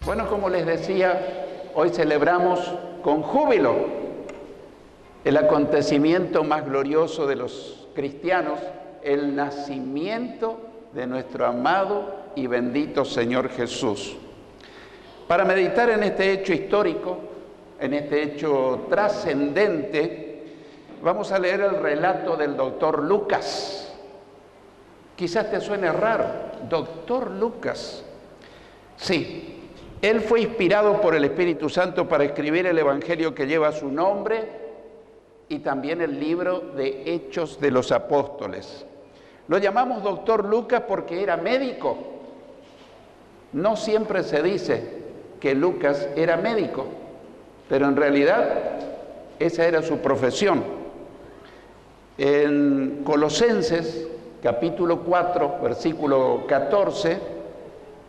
Bueno, como les decía, hoy celebramos con júbilo el acontecimiento más glorioso de los cristianos, el nacimiento de nuestro amado y bendito Señor Jesús. Para meditar en este hecho histórico, en este hecho trascendente, vamos a leer el relato del doctor Lucas. Quizás te suene raro, doctor Lucas. Sí, él fue inspirado por el Espíritu Santo para escribir el Evangelio que lleva su nombre y también el libro de Hechos de los Apóstoles. Lo llamamos doctor Lucas porque era médico. No siempre se dice que Lucas era médico, pero en realidad esa era su profesión. En Colosenses, capítulo 4, versículo 14,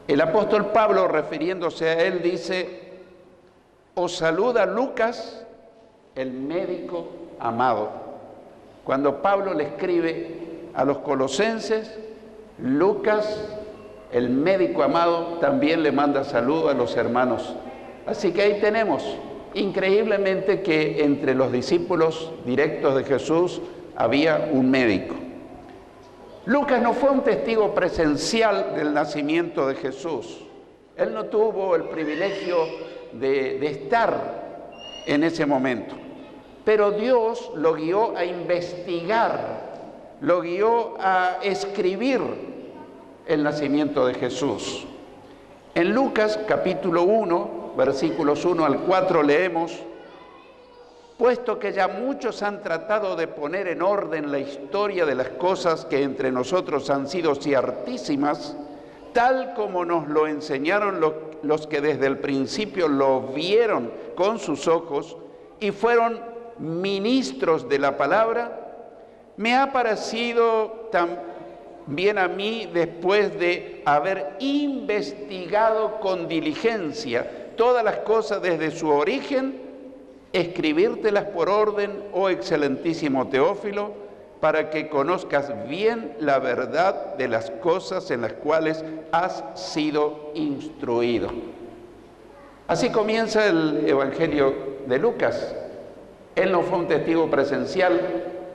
el apóstol Pablo, refiriéndose a él, dice: os saluda Lucas, el médico amado. Cuando Pablo le escribe a los colosenses, Lucas, el médico amado, también le manda saludo a los hermanos. Así que ahí tenemos, increíblemente, que entre los discípulos directos de Jesús había un médico. Lucas no fue un testigo presencial del nacimiento de Jesús. Él no tuvo el privilegio de estar en ese momento. Pero Dios lo guió a investigar, lo guió a escribir el nacimiento de Jesús. En Lucas capítulo 1, versículos 1 al 4 leemos: puesto que ya muchos han tratado de poner en orden la historia de las cosas que entre nosotros han sido ciertísimas, tal como nos lo enseñaron los que desde el principio lo vieron con sus ojos y fueron ministros de la palabra, me ha parecido también a mí, después de haber investigado con diligencia todas las cosas desde su origen, escribírtelas por orden, oh excelentísimo Teófilo, para que conozcas bien la verdad de las cosas en las cuales has sido instruido. Así comienza el Evangelio de Lucas. Él no fue un testigo presencial,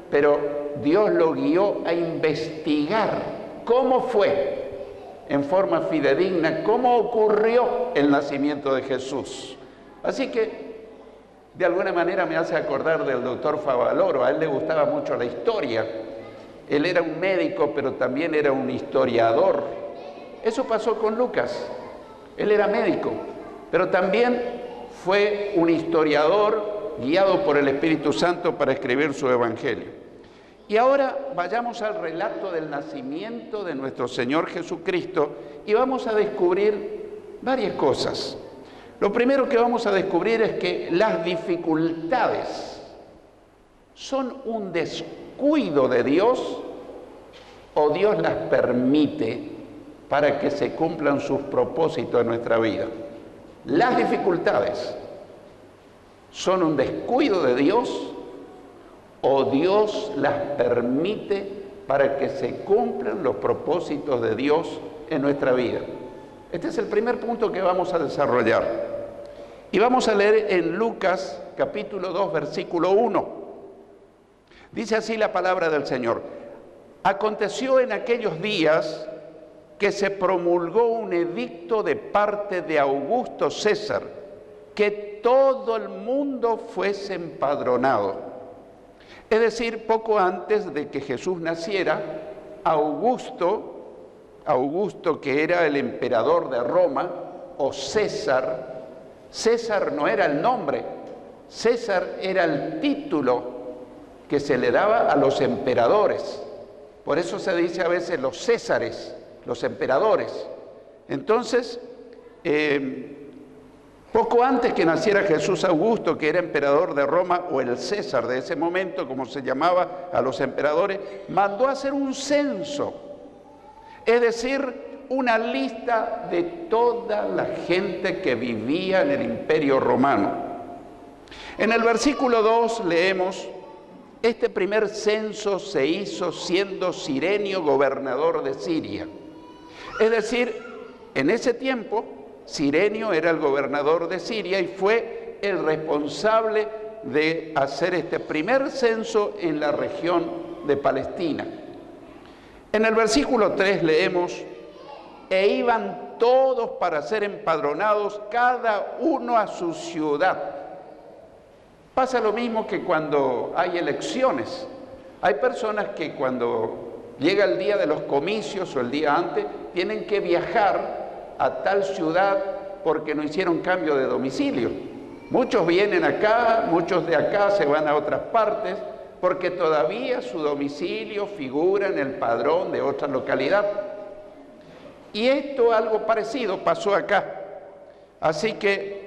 pero Dios lo guió a investigar cómo fue, en forma fidedigna, cómo ocurrió el nacimiento de Jesús. Así que de alguna manera me hace acordar del doctor Favaloro. A él le gustaba mucho la historia. Él era un médico, pero también era un historiador. Eso pasó con Lucas. Él era médico, pero también fue un historiador guiado por el Espíritu Santo para escribir su Evangelio. Y ahora vayamos al relato del nacimiento de nuestro Señor Jesucristo y vamos a descubrir varias cosas. Lo primero que vamos a descubrir es que las dificultades son un descuido de Dios o Dios las permite para que se cumplan sus propósitos en nuestra vida. Las dificultades son un descuido de Dios o Dios las permite para que se cumplan los propósitos de Dios en nuestra vida. Este es el primer punto que vamos a desarrollar. Y vamos a leer en Lucas capítulo 2, versículo 1. Dice así la palabra del Señor: aconteció en aquellos días que se promulgó un edicto de parte de Augusto César, que todo el mundo fuese empadronado. Es decir, poco antes de que Jesús naciera, Augusto, que era el emperador de Roma, o César no era el nombre, César era el título que se le daba a los emperadores. Por eso se dice a veces los césares, los emperadores. Entonces, poco antes que naciera Jesús, Augusto, que era emperador de Roma, o el César de ese momento, como se llamaba a los emperadores, mandó a hacer un censo. Es decir, una lista de toda la gente que vivía en el Imperio Romano. En el versículo 2 leemos: este primer censo se hizo siendo Cirenio gobernador de Siria. Es decir, en ese tiempo Cirenio era el gobernador de Siria y fue el responsable de hacer este primer censo en la región de Palestina. En el versículo 3 leemos: e iban todos para ser empadronados, cada uno a su ciudad. Pasa lo mismo que cuando hay elecciones. Hay personas que cuando llega el día de los comicios o el día antes, tienen que viajar a tal ciudad porque no hicieron cambio de domicilio. Muchos vienen acá, muchos de acá se van a otras partes porque todavía su domicilio figura en el padrón de otra localidad. Y esto, algo parecido, pasó acá. Así que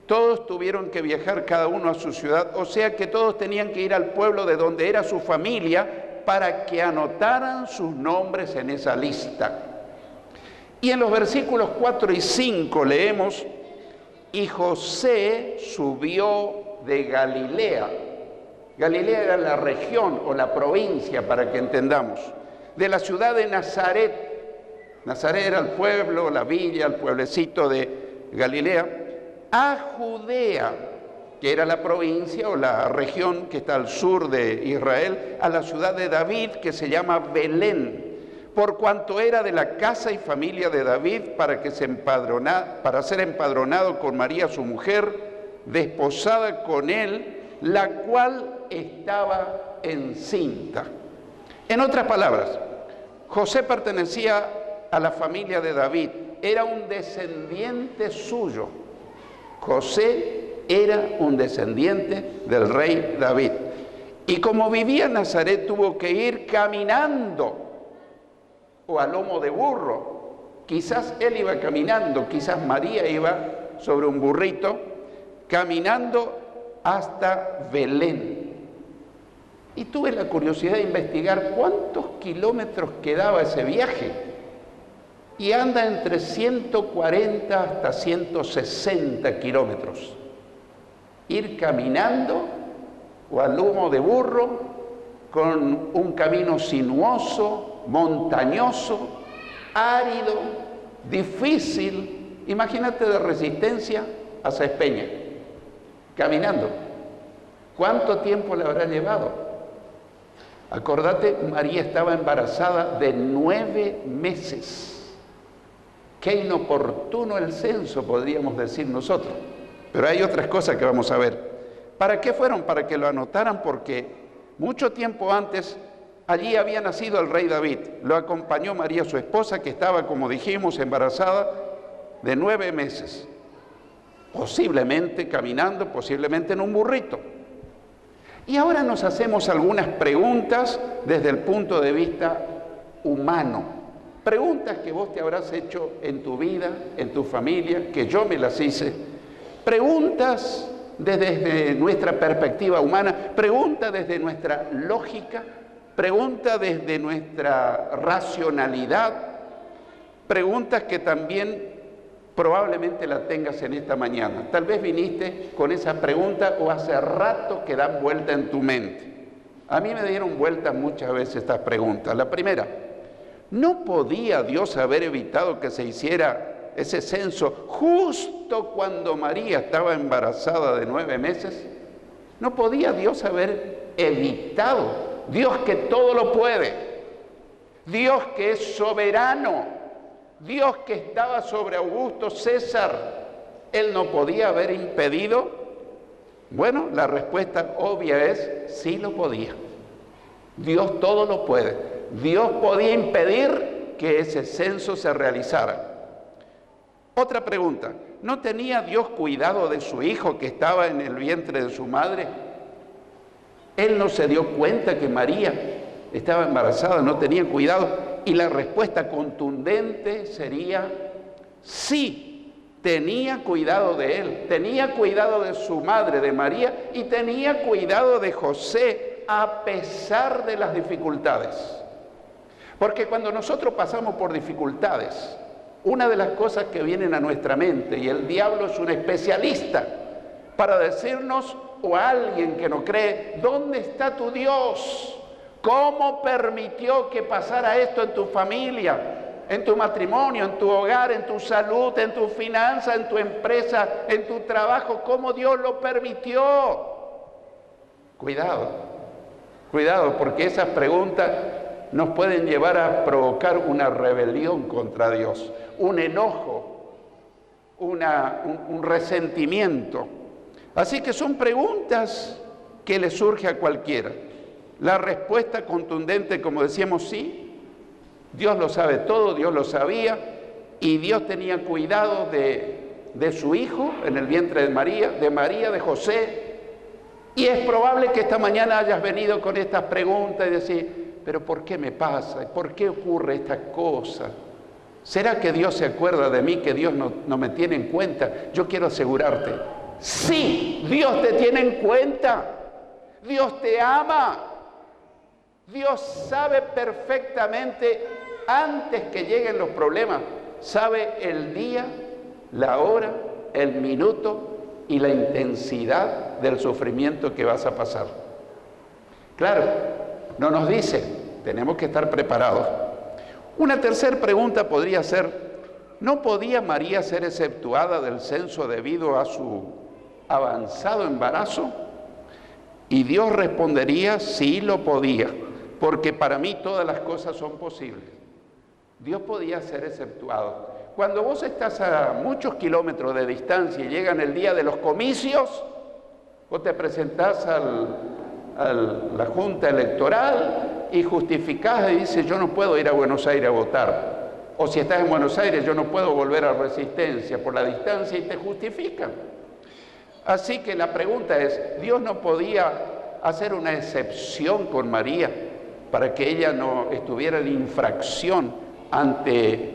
todos tuvieron que viajar cada uno a su ciudad, o sea que todos tenían que ir al pueblo de donde era su familia para que anotaran sus nombres en esa lista. Y en los versículos 4 y 5 leemos: y José subió de Galilea. Galilea era la región o la provincia, para que entendamos, de la ciudad de Nazaret. Nazaret era el pueblo, la villa, el pueblecito de Galilea, a Judea, que era la provincia o la región que está al sur de Israel, a la ciudad de David, que se llama Belén, por cuanto era de la casa y familia de David, para ser empadronado con María su mujer, desposada con él, la cual estaba encinta. En otras palabras, José pertenecía a la familia de David, era un descendiente suyo. José era un descendiente del rey David. Y como vivía en Nazaret, tuvo que ir caminando o a lomo de burro. Quizás él iba caminando, quizás María iba sobre un burrito, caminando hasta Belén. Y tuve la curiosidad de investigar cuántos kilómetros quedaba ese viaje. Y anda entre 140 hasta 160 kilómetros. Ir caminando o a lomo de burro con un camino sinuoso, montañoso, árido, difícil. Imagínate de Resistencia a Cespeña, caminando. ¿Cuánto tiempo le habrá llevado? Acordate, María estaba embarazada de 9 meses. Qué inoportuno el censo, podríamos decir nosotros. Pero hay otras cosas que vamos a ver. ¿Para qué fueron? Para que lo anotaran, porque mucho tiempo antes allí había nacido el rey David. Lo acompañó María, su esposa, que estaba, como dijimos, embarazada de 9 meses. Posiblemente caminando, posiblemente en un burrito. Y ahora nos hacemos algunas preguntas desde el punto de vista humano. Preguntas que vos te habrás hecho en tu vida, en tu familia, que yo me las hice. Preguntas desde nuestra perspectiva humana, preguntas desde nuestra lógica, preguntas desde nuestra racionalidad, preguntas que también probablemente la tengas en esta mañana. Tal vez viniste con esa pregunta o hace rato que dan vuelta en tu mente. A mí me dieron vueltas muchas veces estas preguntas. La primera: ¿no podía Dios haber evitado que se hiciera ese censo justo cuando María estaba embarazada de 9 meses? ¿No podía Dios haber evitado? Dios que todo lo puede, Dios que es soberano, Dios que estaba sobre Augusto César, ¿Él no podía haber impedido? Bueno, la respuesta obvia es: sí lo podía. Dios todo lo puede. Dios podía impedir que ese censo se realizara. Otra pregunta: ¿no tenía Dios cuidado de su hijo que estaba en el vientre de su madre? Él no se dio cuenta que María estaba embarazada, no tenía cuidado. Y la respuesta contundente sería: sí, tenía cuidado de él, tenía cuidado de su madre, de María, y tenía cuidado de José, a pesar de las dificultades. Porque cuando nosotros pasamos por dificultades, una de las cosas que vienen a nuestra mente, y el diablo es un especialista para decirnos, o a alguien que no cree: ¿dónde está tu Dios? ¿Cómo permitió que pasara esto en tu familia? en tu matrimonio, en tu hogar, en tu salud, en tu finanza, en tu empresa, en tu trabajo, cómo Dios lo permitió. Cuidado, cuidado, porque esas preguntas nos pueden llevar a provocar una rebelión contra Dios, un enojo, un resentimiento. Así que son preguntas que le surge a cualquiera. La respuesta contundente, como decíamos, sí. Dios lo sabe todo, Dios lo sabía, y Dios tenía cuidado de su hijo en el vientre de María, de José. Y es probable que esta mañana hayas venido con estas preguntas y decir, pero ¿por qué me pasa? ¿Por qué ocurre esta cosa? ¿Será que Dios se acuerda de mí, que Dios no me tiene en cuenta? Yo quiero asegurarte, sí, Dios te tiene en cuenta, Dios te ama, Dios sabe perfectamente, antes que lleguen los problemas, sabe el día, la hora, el minuto y la intensidad del sufrimiento que vas a pasar. Claro, no nos dice, tenemos que estar preparados. Una tercera pregunta podría ser, ¿no podía María ser exceptuada del censo debido a su avanzado embarazo? Y Dios respondería, sí lo podía, porque para mí todas las cosas son posibles. Dios podía ser exceptuado. Cuando vos estás a muchos kilómetros de distancia y llegan el día de los comicios, vos te presentás a la Junta Electoral y justificás y dices, yo no puedo ir a Buenos Aires a votar. O si estás en Buenos Aires, yo no puedo volver a Resistencia por la distancia, y te justifican. Así que la pregunta es, ¿Dios no podía hacer una excepción con María para que ella no estuviera en infracción ante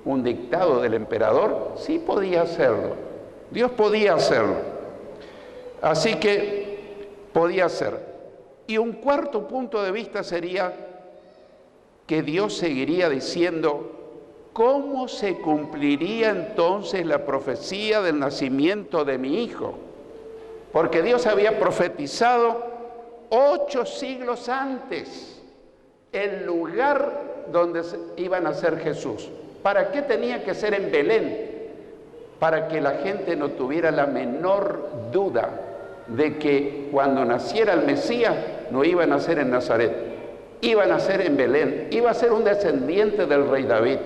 un dictado del emperador? Sí podía hacerlo, Dios podía hacerlo, así que podía hacer. Y un cuarto punto de vista sería que Dios seguiría diciendo, ¿cómo se cumpliría entonces la profecía del nacimiento de mi hijo? Porque Dios había profetizado 8 siglos antes el lugar donde iba a nacer Jesús. ¿Para qué tenía que ser en Belén? Para que la gente no tuviera la menor duda de que cuando naciera el Mesías no iba a nacer en Nazaret, iba a nacer en Belén, iba a ser un descendiente del rey David,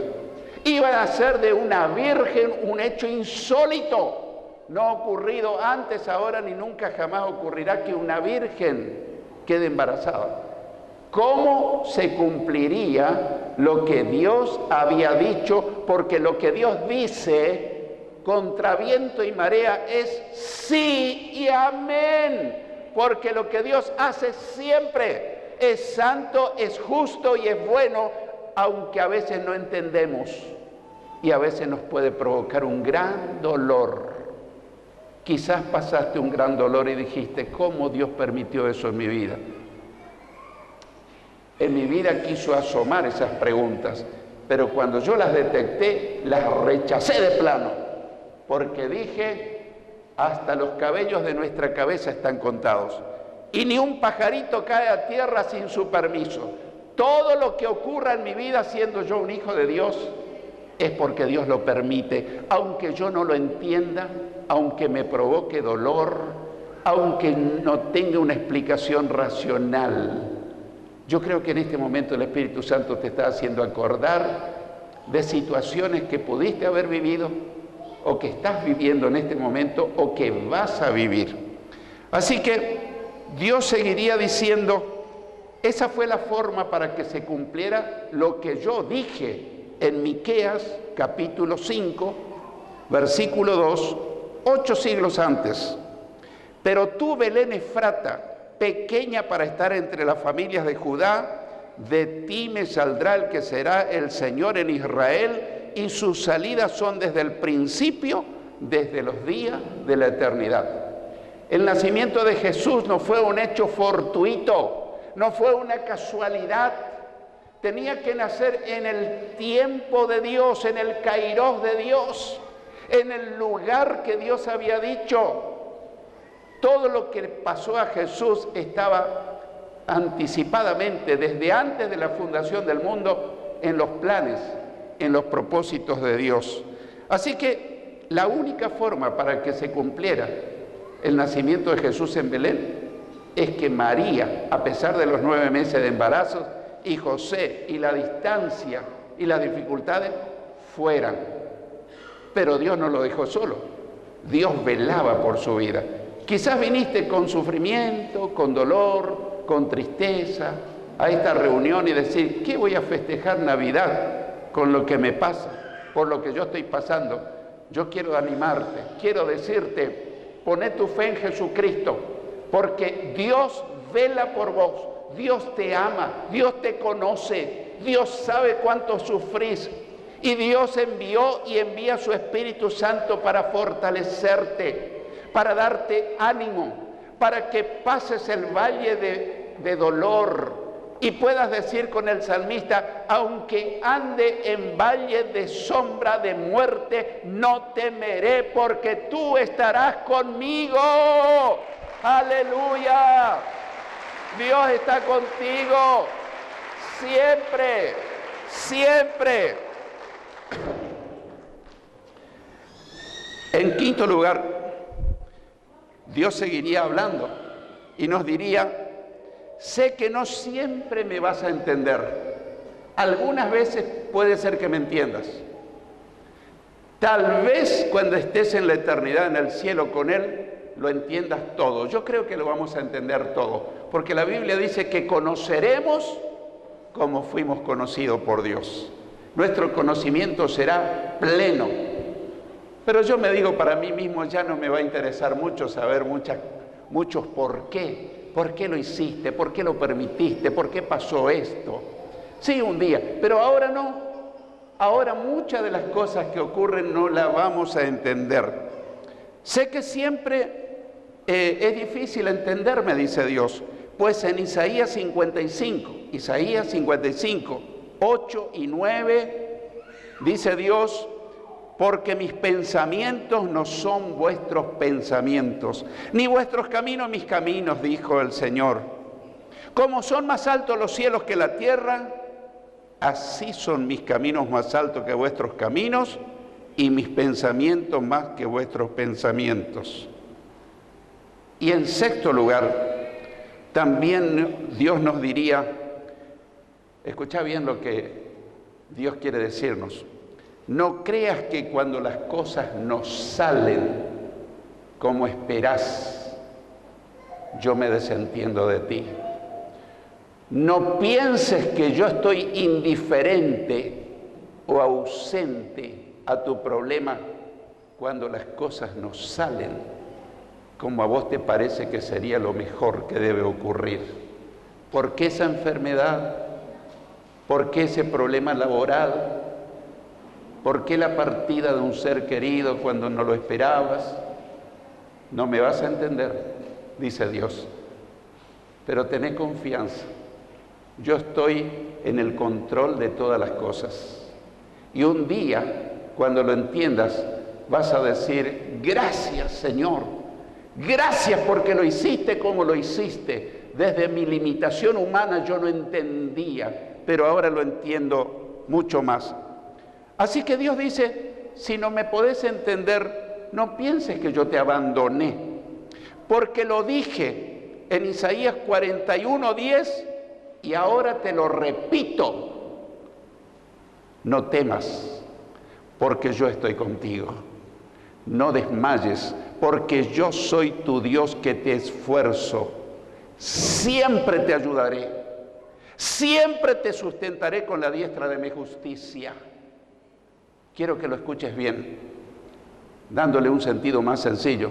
iba a nacer de una virgen, un hecho insólito, no ocurrido antes, ahora ni nunca jamás ocurrirá que una virgen quede embarazada. ¿Cómo se cumpliría lo que Dios había dicho? Porque lo que Dios dice contra viento y marea es sí y amén. Porque lo que Dios hace siempre es santo, es justo y es bueno, aunque a veces no entendemos y a veces nos puede provocar un gran dolor. Quizás pasaste un gran dolor y dijiste, ¿cómo Dios permitió eso en mi vida? En mi vida quiso asomar esas preguntas, pero cuando yo las detecté, las rechacé de plano, porque dije, hasta los cabellos de nuestra cabeza están contados, y ni un pajarito cae a tierra sin su permiso. Todo lo que ocurra en mi vida, siendo yo un hijo de Dios, es porque Dios lo permite, aunque yo no lo entienda, aunque me provoque dolor, aunque no tenga una explicación racional. Yo creo que en este momento el Espíritu Santo te está haciendo acordar de situaciones que pudiste haber vivido o que estás viviendo en este momento o que vas a vivir. Así que Dios seguiría diciendo, esa fue la forma para que se cumpliera lo que yo dije en Miqueas capítulo 5, versículo 2, 8 siglos antes. Pero tú, Belén Efrata, pequeña para estar entre las familias de Judá, de ti me saldrá el que será el Señor en Israel, y sus salidas son desde el principio, desde los días de la eternidad. El nacimiento de Jesús no fue un hecho fortuito, no fue una casualidad. Tenía que nacer en el tiempo de Dios, en el kairos de Dios, en el lugar que Dios había dicho. Todo lo que pasó a Jesús estaba anticipadamente, desde antes de la fundación del mundo, en los planes en los propósitos de Dios. Así que la única forma para que se cumpliera el nacimiento de Jesús en Belén es que María, a pesar de los 9 meses de embarazo, y José, y la distancia y las dificultades, fueran. Pero Dios no lo dejó solo. Dios velaba por su vida. Quizás viniste con sufrimiento, con dolor, con tristeza, a esta reunión y decir, ¿qué voy a festejar Navidad con lo que me pasa, por lo que yo estoy pasando? Yo quiero animarte, quiero decirte, poné tu fe en Jesucristo, porque Dios vela por vos, Dios te ama, Dios te conoce, Dios sabe cuánto sufrís, y Dios envió y envía su Espíritu Santo para fortalecerte, para darte ánimo, para que pases el valle de dolor y puedas decir con el salmista, aunque ande en valle de sombra de muerte, no temeré porque tú estarás conmigo. ¡Aleluya! Dios está contigo siempre, siempre. En quinto lugar, Dios seguiría hablando y nos diría, sé que no siempre me vas a entender. Algunas veces puede ser que me entiendas. Tal vez cuando estés en la eternidad, en el cielo con Él, lo entiendas todo. Yo creo que lo vamos a entender todo, porque la Biblia dice que conoceremos como fuimos conocidos por Dios. Nuestro conocimiento será pleno. Pero yo me digo para mí mismo, ya no me va a interesar mucho saber muchos por qué. ¿Por qué lo hiciste? ¿Por qué lo permitiste? ¿Por qué pasó esto? Sí, un día, pero ahora no. Ahora muchas de las cosas que ocurren no las vamos a entender. Sé que siempre es difícil entenderme, dice Dios, pues en Isaías 55, 8 y 9, dice Dios, porque mis pensamientos no son vuestros pensamientos, ni vuestros caminos mis caminos, dijo el Señor. Como son más altos los cielos que la tierra, así son mis caminos más altos que vuestros caminos, y mis pensamientos más que vuestros pensamientos. Y en sexto lugar, también Dios nos diría, escucha bien lo que Dios quiere decirnos, no creas que cuando las cosas no salen como esperás, yo me desentiendo de ti. No pienses que yo estoy indiferente o ausente a tu problema cuando las cosas no salen como a vos te parece que sería lo mejor que debe ocurrir. ¿Por qué esa enfermedad? ¿Por qué ese problema laboral? ¿Por qué la partida de un ser querido cuando no lo esperabas? No me vas a entender, dice Dios, pero tené confianza. Yo estoy en el control de todas las cosas. Y un día, cuando lo entiendas, vas a decir, gracias, Señor. Gracias porque lo hiciste como lo hiciste. Desde mi limitación humana yo no entendía, pero ahora lo entiendo mucho más. Así que Dios dice, si no me podés entender, no pienses que yo te abandoné, porque lo dije en Isaías 41:10 y ahora te lo repito. No temas, porque yo estoy contigo. No desmayes, porque yo soy tu Dios que te esfuerzo. Siempre te ayudaré, siempre te sustentaré con la diestra de mi justicia. Quiero que lo escuches bien, dándole un sentido más sencillo.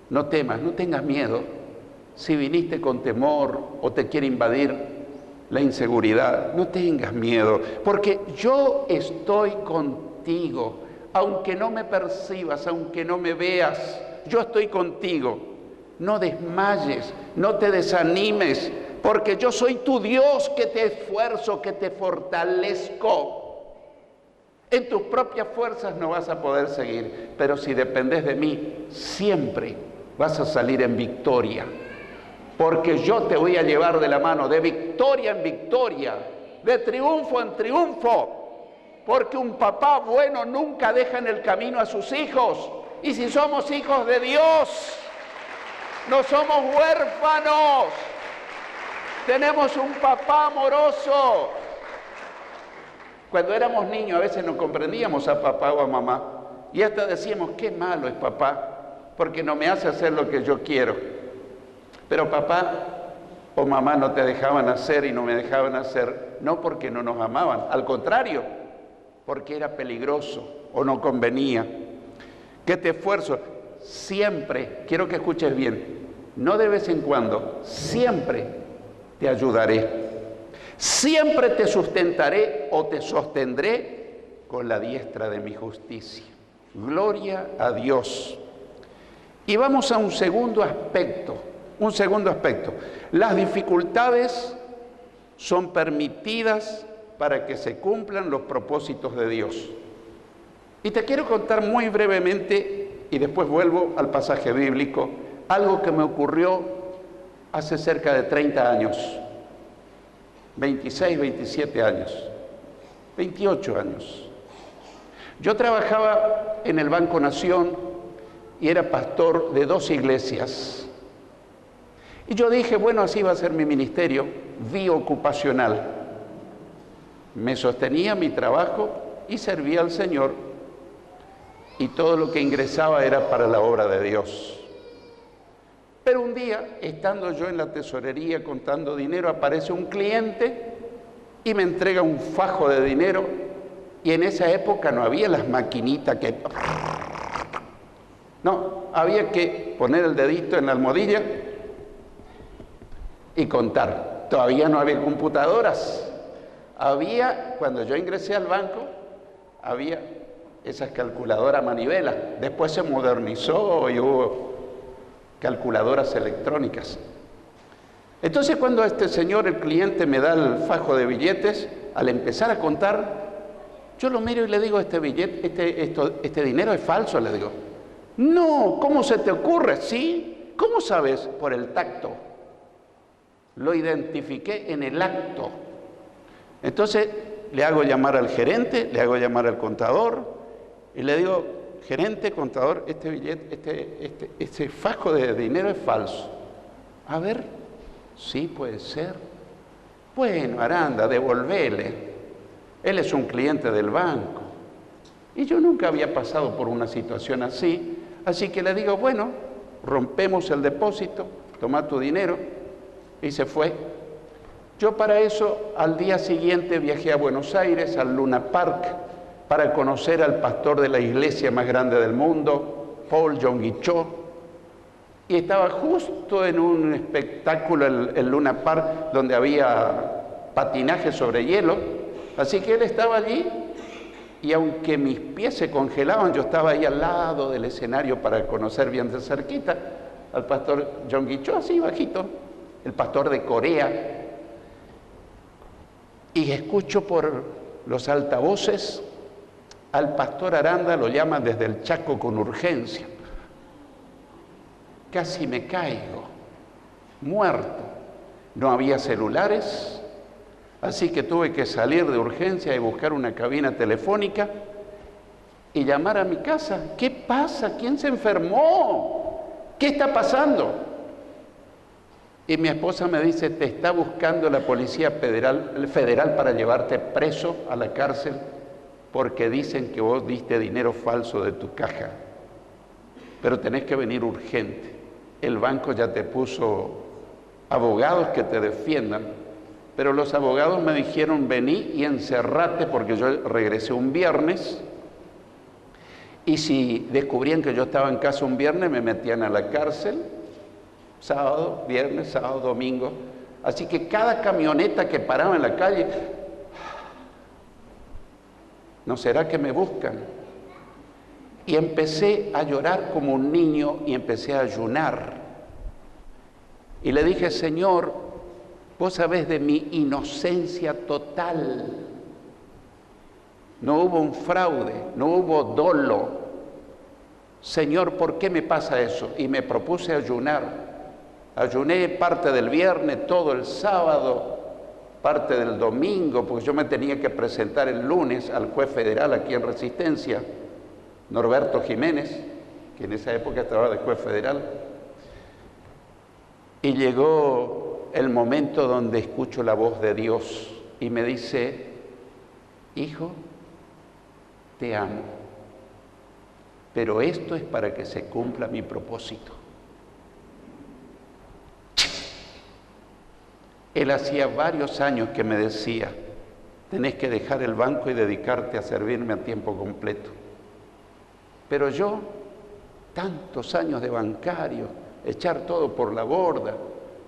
No temas, no tengas miedo. Si viniste con temor o te quiere invadir la inseguridad, no tengas miedo, porque yo estoy contigo. Aunque no me percibas, aunque no me veas, yo estoy contigo. No desmayes, no te desanimes, porque yo soy tu Dios que te esfuerzo, que te fortalezco. En tus propias fuerzas no vas a poder seguir, pero si dependes de mí, siempre vas a salir en victoria, porque yo te voy a llevar de la mano, de victoria en victoria, de triunfo en triunfo. porque un papá bueno nunca deja en el camino a sus hijos. Y si somos hijos de Dios, no somos huérfanos, tenemos un papá amoroso. Cuando éramos niños a veces no comprendíamos a papá o a mamá y hasta decíamos, qué malo es papá, porque no me hace hacer lo que yo quiero. Pero papá o mamá no te dejaban hacer y no me dejaban hacer, no porque no nos amaban, al contrario, porque era peligroso o no convenía. ¿Qué te esfuerzo? Siempre, quiero que escuches bien, no de vez en cuando, siempre te ayudaré. Siempre te sustentaré o te sostendré con la diestra de mi justicia. Gloria a Dios. Y vamos a un segundo aspecto. Las dificultades son permitidas para que se cumplan los propósitos de Dios. Y te quiero contar muy brevemente, y después vuelvo al pasaje bíblico, algo que me ocurrió hace cerca de 30 años. 26, 27 años, 28 años. Yo trabajaba en el Banco Nación y era pastor de 2 iglesias. Y yo dije, bueno, así va a ser mi ministerio biocupacional. Me sostenía mi trabajo y servía al Señor y todo lo que ingresaba era para la obra de Dios. Pero un día, estando yo en la tesorería contando dinero, aparece un cliente y me entrega un fajo de dinero. Y en esa época no había las maquinitas que... No, había que poner el dedito en la almohadilla y contar. Todavía no había computadoras. Cuando yo ingresé al banco, había esas calculadoras manivela. Después se modernizó y hubo calculadoras electrónicas. Entonces cuando este señor, el cliente, me da el fajo de billetes, al empezar a contar, yo lo miro y le digo, este dinero es falso, le digo. No, ¿cómo se te ocurre? ¿Sí? ¿Cómo sabes? Por el tacto. Lo identifiqué en el acto. Entonces le hago llamar al gerente, le hago llamar al contador y le digo, gerente, contador, este fajo de dinero es falso. A ver, sí puede ser. Bueno, Aranda, devolvele. Él es un cliente del banco. Y yo nunca había pasado por una situación así. Así que le digo, bueno, rompemos el depósito, toma tu dinero. Y se fue. Yo para eso, al día siguiente viajé a Buenos Aires, al Luna Park, para conocer al pastor de la iglesia más grande del mundo, Paul Yonggi Cho, y estaba justo en un espectáculo, el Luna Park, donde había patinaje sobre hielo, así que él estaba allí, y aunque mis pies se congelaban, yo estaba ahí al lado del escenario para conocer bien de cerquita al pastor Yonggi Cho, así bajito, el pastor de Corea, y escucho por los altavoces al pastor Aranda, lo llaman desde el Chaco con urgencia. Casi me caigo, muerto. No había celulares, así que tuve que salir de urgencia y buscar una cabina telefónica y llamar a mi casa. ¿Qué pasa? ¿Quién se enfermó? ¿Qué está pasando? Y mi esposa me dice, te está buscando la Policía Federal para llevarte preso a la cárcel porque dicen que vos diste dinero falso de tu caja. Pero tenés que venir urgente. El banco ya te puso abogados que te defiendan. Pero los abogados me dijeron, vení y encerrate porque yo regresé un viernes. Y si descubrían que yo estaba en casa un viernes, me metían a la cárcel. Sábado, viernes, sábado, domingo. Así que cada camioneta que paraba en la calle, ¿no será que me buscan? Y empecé a llorar como un niño y empecé a ayunar. Y le dije, Señor, vos sabés de mi inocencia total. No hubo un fraude, no hubo dolo. Señor, ¿por qué me pasa eso? Y me propuse ayunar. Ayuné parte del viernes, todo el sábado, parte del domingo, porque yo me tenía que presentar el lunes al juez federal aquí en Resistencia, Norberto Jiménez, que en esa época estaba de juez federal. Y llegó el momento donde escucho la voz de Dios y me dice: hijo, te amo, pero esto es para que se cumpla mi propósito. Él hacía varios años que me decía: tenés que dejar el banco y dedicarte a servirme a tiempo completo. Pero yo, tantos años de bancario, echar todo por la borda,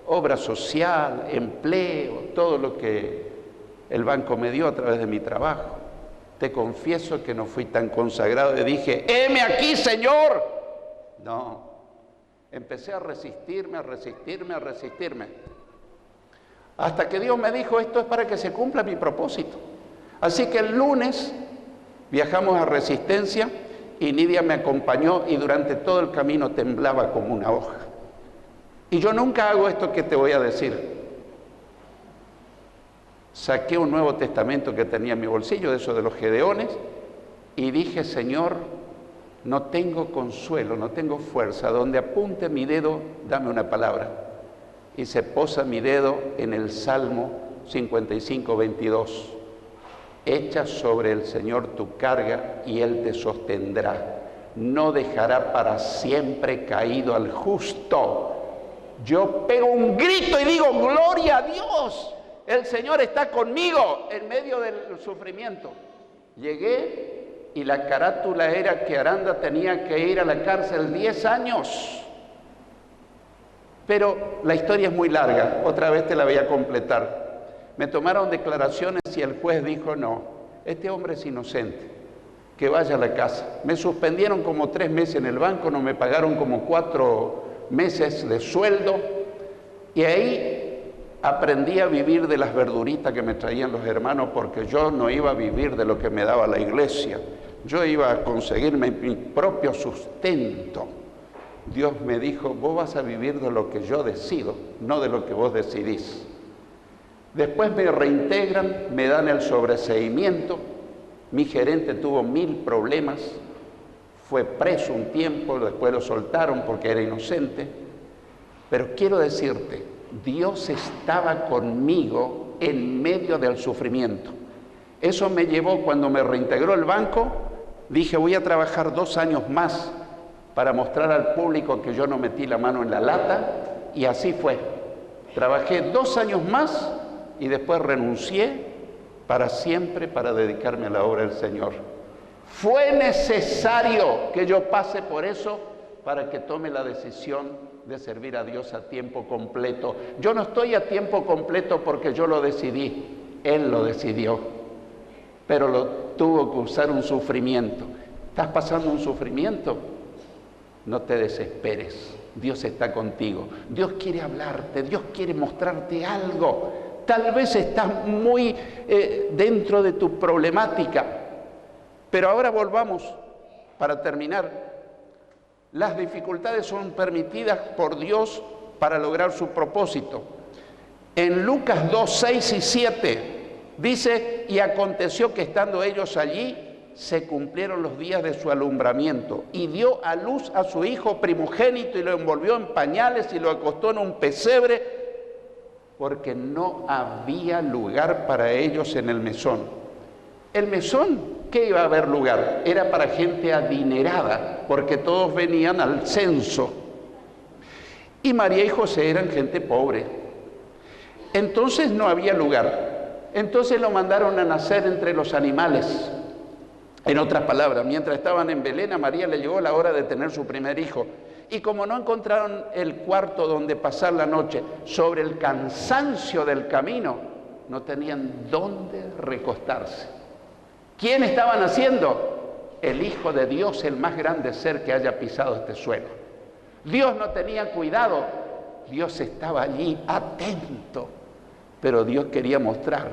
obra social, empleo, todo lo que el banco me dio a través de mi trabajo. Te confieso que no fui tan consagrado y dije: ¡heme aquí, Señor! No, empecé a resistirme, hasta que Dios me dijo: esto es para que se cumpla mi propósito. Así que el lunes viajamos a Resistencia y Nidia me acompañó y durante todo el camino temblaba como una hoja. Y yo nunca hago esto que te voy a decir. Saqué un Nuevo Testamento que tenía en mi bolsillo, de esos de los Gedeones, y dije: Señor, no tengo consuelo, no tengo fuerza. Donde apunte mi dedo, dame una palabra. Y se posa mi dedo en el Salmo 55, 22. Echa sobre el Señor tu carga y Él te sostendrá. No dejará para siempre caído al justo. Yo pego un grito y digo: ¡gloria a Dios! El Señor está conmigo en medio del sufrimiento. Llegué y la carátula era que Aranda tenía que ir a la cárcel 10 años. Pero la historia es muy larga, otra vez te la voy a completar. Me tomaron declaraciones y el juez dijo: no, este hombre es inocente, que vaya a la casa. Me suspendieron como 3 meses en el banco, no me pagaron como 4 meses de sueldo, y ahí aprendí a vivir de las verduritas que me traían los hermanos, porque yo no iba a vivir de lo que me daba la iglesia, yo iba a conseguirme mi propio sustento. Dios me dijo: vos vas a vivir de lo que yo decido, no de lo que vos decidís. Después me reintegran, me dan el sobreseimiento. Mi gerente tuvo 1000 problemas, fue preso un tiempo, después lo soltaron porque era inocente. Pero quiero decirte, Dios estaba conmigo en medio del sufrimiento. Eso me llevó, cuando me reintegró el banco, dije: voy a trabajar 2 años más para mostrar al público que yo no metí la mano en la lata, y así fue. Trabajé 2 años más y después renuncié para siempre para dedicarme a la obra del Señor. Fue necesario que yo pase por eso para que tome la decisión de servir a Dios a tiempo completo. Yo no estoy a tiempo completo porque yo lo decidí, Él lo decidió, pero lo tuvo que usar un sufrimiento. ¿Estás pasando un sufrimiento? No te desesperes, Dios está contigo. Dios quiere hablarte, Dios quiere mostrarte algo. Tal vez estás muy dentro de tu problemática, pero ahora volvamos para terminar. Las dificultades son permitidas por Dios para lograr su propósito. En Lucas 2, 6 y 7 dice: y aconteció que estando ellos allí, se cumplieron los días de su alumbramiento, y dio a luz a su hijo primogénito, y lo envolvió en pañales y lo acostó en un pesebre, porque no había lugar para ellos en el mesón. El mesón, ¿qué iba a haber lugar? Era para gente adinerada, porque todos venían al censo. Y María y José eran gente pobre. Entonces no había lugar. Entonces lo mandaron a nacer entre los animales. En otras palabras, mientras estaban en Belén, a María le llegó la hora de tener su primer hijo. Y como no encontraron el cuarto donde pasar la noche, sobre el cansancio del camino, no tenían dónde recostarse. ¿Quién estaban haciendo? El Hijo de Dios, el más grande ser que haya pisado este suelo. Dios no tenía cuidado, Dios estaba allí atento, pero Dios quería mostrar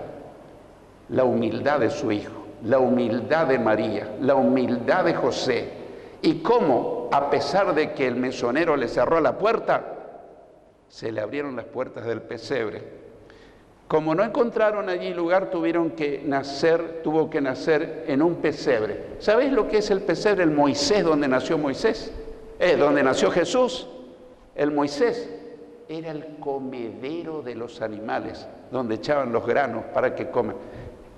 la humildad de su Hijo, la humildad de María, la humildad de José, y cómo, a pesar de que el mesonero le cerró la puerta, se le abrieron las puertas del pesebre. Como no encontraron allí lugar, tuvo que nacer en un pesebre. ¿Sabéis lo que es el pesebre? El Moisés, donde nació Moisés, donde nació Jesús. El Moisés era el comedero de los animales, donde echaban los granos para que coman.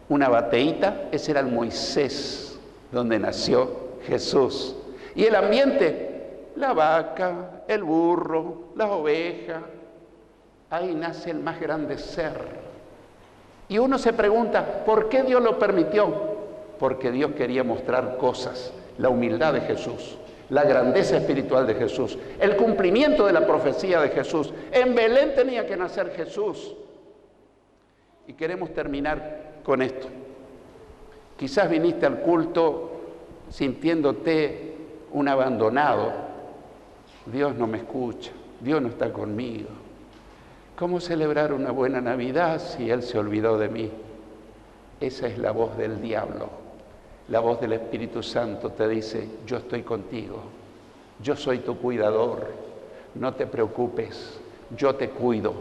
Una bateíta, ese era el Moisés, donde nació Jesús. Y el ambiente, la vaca, el burro, las ovejas, ahí nace el más grande ser. Y uno se pregunta, ¿por qué Dios lo permitió? Porque Dios quería mostrar cosas, la humildad de Jesús, la grandeza espiritual de Jesús, el cumplimiento de la profecía de Jesús. En Belén tenía que nacer Jesús. Y queremos terminar con esto. Quizás viniste al culto sintiéndote un abandonado. Dios no me escucha, Dios no está conmigo. ¿Cómo celebrar una buena Navidad si Él se olvidó de mí? Esa es la voz del diablo. La voz del Espíritu Santo te dice, yo estoy contigo, yo soy tu cuidador, no te preocupes, yo te cuido.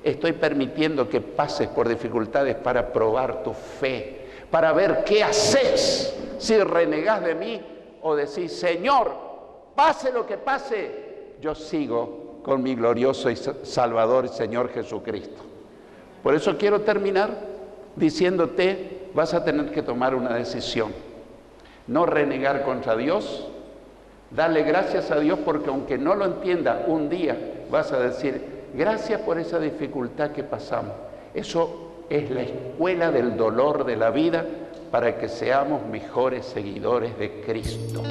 Estoy permitiendo que pases por dificultades para probar tu fe, para ver qué haces, si renegás de mí o decís, Señor, pase lo que pase, yo sigo con mi glorioso y Salvador, Señor Jesucristo. Por eso quiero terminar diciéndote, vas a tener que tomar una decisión. No renegar contra Dios, darle gracias a Dios porque aunque no lo entienda, un día vas a decir, gracias por esa dificultad que pasamos. Eso es la escuela del dolor de la vida para que seamos mejores seguidores de Cristo.